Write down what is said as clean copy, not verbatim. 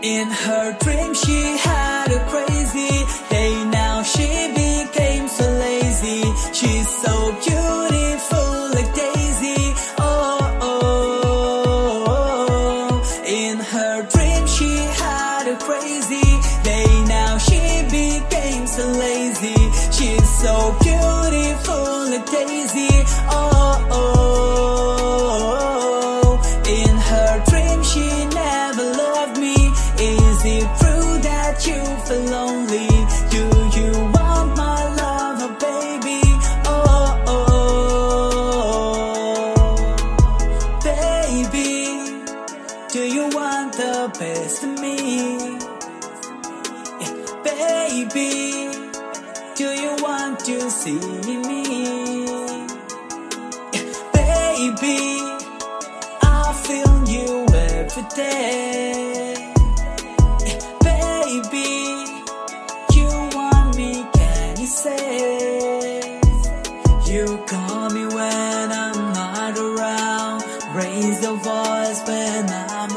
In her dream she had a crazy day. Now she became so lazy. She's so beautiful like Daisy. Oh, oh, oh. In her dream she had a crazy day. Now she became so lazy. She's so beautiful like Daisy. Oh, oh. In her dream she never loved me. Is it true that you feel lonely? Do you want my love, oh baby? Oh, oh, baby, do you want the best of me? Yeah, baby, do you want to see me? Yeah, baby, I feel you every day. Baby, you want me, can you say? You call me when I'm not around, raise your voice when I'm